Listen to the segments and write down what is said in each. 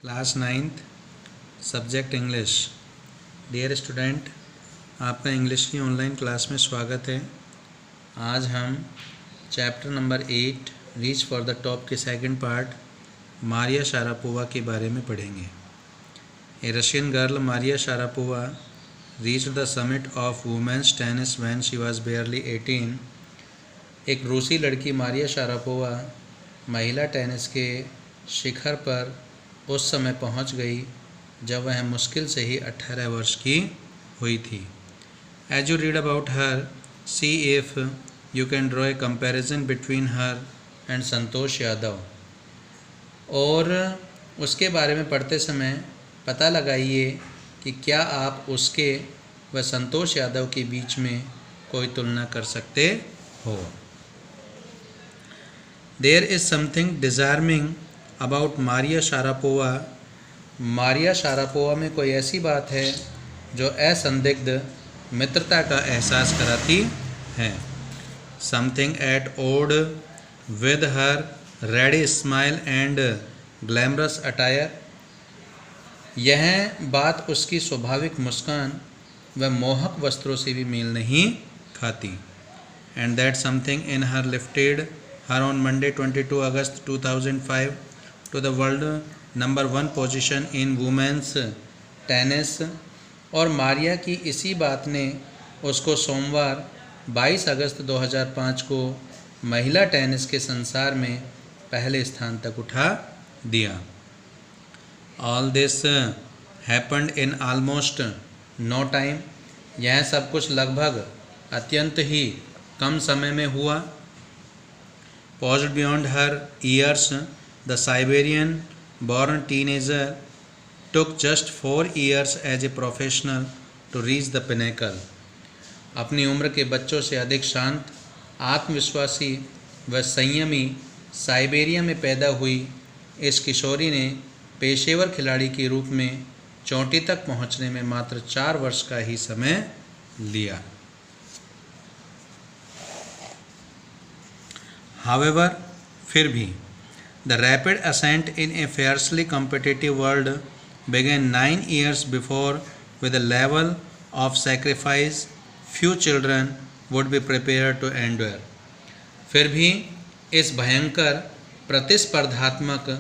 Class 9th subject English. Dear student, आपका English की online class में स्वागत है। आज हम chapter number 8 reach for the top के सेकंड पार्ट मारिया शारापोवा के बारे में पढ़ेंगे। A Russian girl Maria Sharapova reach the summit of women's tennis when she was barely 18। एक रूसी लड़की मारिया शारापोवा महिला टेनिस के शिखर पर उस समय पहुंच गई जब वह मुश्किल से ही 18 वर्ष की हुई थी। As you read about her, see if you can draw a comparison between her and Santosh Yadav. और उसके बारे में पढ़ते समय पता लगाइए कि क्या आप उसके व संतोष यादव के बीच में कोई तुलना कर सकते हो। There is something disarming about Maria Sharapova. Maria Sharapova में कोई ऐसी बात है जो असंदिग्ध मित्रता का एहसास कराती है। Something at odd with her ready smile and glamorous attire. यह बात उसकी स्वाभाविक मुस्कान व मोहक वस्त्रों से भी मेल नहीं खाती। And that something in her lifted her on Monday 22 August 2005 to the world number 1 position in women's tennis. और मारिया की इसी बात ने उसको सोमवार 22 अगस्त 2005 को महिला टेनिस के संसार में पहले स्थान तक उठा दिया। All this happened in almost no time. यह सब कुछ लगभग अत्यंत ही कम समय में हुआ। Paused beyond her years, The Siberian born teenager took just 4 years as a professional to reach the pinnacle। अपनी उम्र के बच्चों से अधिक शांत, आत्मविश्वासी व संयमी साइबेरिया में पैदा हुई इस किशोरी ने पेशेवर खिलाड़ी के रूप में चोटी तक पहुंचने में मात्र 4 वर्ष का ही समय लिया। However, फिर भी The rapid ascent in a fiercely competitive world began 9 years before with a level of sacrifice few children would be prepared to endure। फिर भी इस भयंकर प्रतिस्पर्धात्मक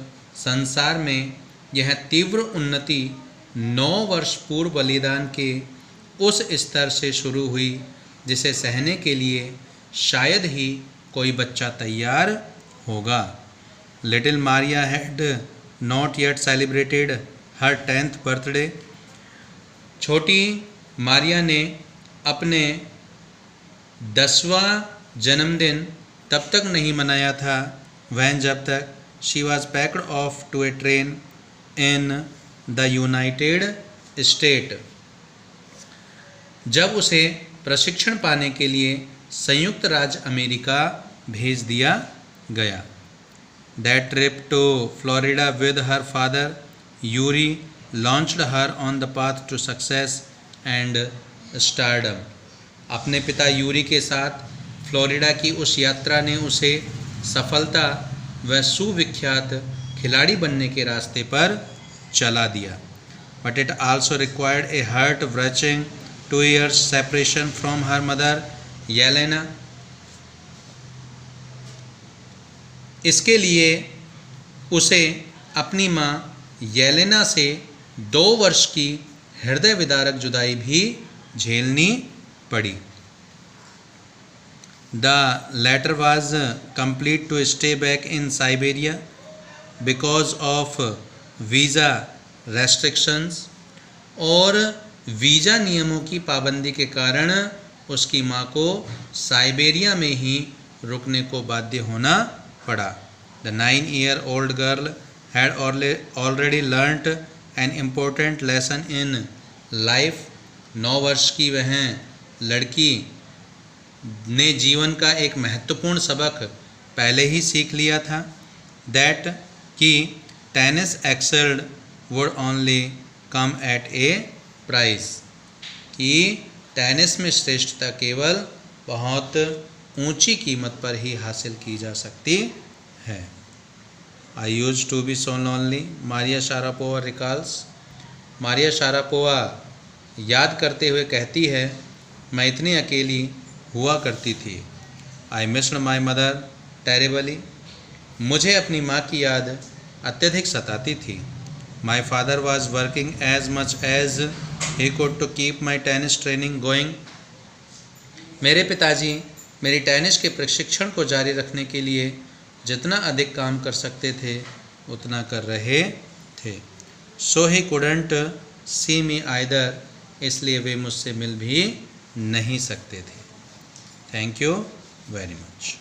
संसार में यह तीव्र उन्नति 9 वर्ष पूर्व बलिदान के उस स्तर से शुरू हुई जिसे सहने के लिए शायद ही कोई बच्चा तैयार होगा। Little Maria had not yet celebrated her 10th birthday। छोटी मारिया ने अपने 10वां जन्मदिन तब तक नहीं मनाया था वह जब तक she was packed off to a train in the United States। जब उसे प्रशिक्षण पाने के लिए संयुक्त राज्य अमेरिका भेज दिया गया। That trip to Florida with her father Yuri launched her on the path to success and stardom। अपने पिता यूरी के साथ फ्लोरिडा की उस यात्रा ने उसे सफलता व सुविख्यात खिलाड़ी बनने के रास्ते पर चला दिया। But it also required a heart-wrenching 2 years separation from her mother Yelena। इसके लिए उसे अपनी माँ येलेना से 2 वर्ष की हृदय विदारक जुदाई भी झेलनी पड़ी। The latter was complete to stay back in Siberia because of visa restrictions. और वीज़ा नियमों की पाबंदी के कारण उसकी माँ को साइबेरिया में ही रुकने को बाध्य होना पड़ा। The 9-year-old girl had already learnt an important lesson in life। 9 वर्ष की वह लड़की ने जीवन का एक महत्वपूर्ण सबक पहले ही सीख लिया था। That कि tennis excelled would only come at a price। कि टेनिस में श्रेष्ठता केवल बहुत ऊंची कीमत पर ही हासिल की जा सकती है। I use to be so lonely. Maria Sharapova recalls, Maria Sharapova याद करते हुए कहती है, मैं इतनी अकेली हुआ करती थी। I missed my mother terribly, मुझे अपनी माँ की याद अत्यधिक सताती थी। My father was working as much as he could to keep my tennis training going, मेरे पिताजी मेरी टेनिस के प्रशिक्षण को जारी रखने के लिए जितना अधिक काम कर सकते थे उतना कर रहे थे। सो he couldn't see me either, इसलिए वे मुझसे मिल भी नहीं सकते थे। Thank you very much.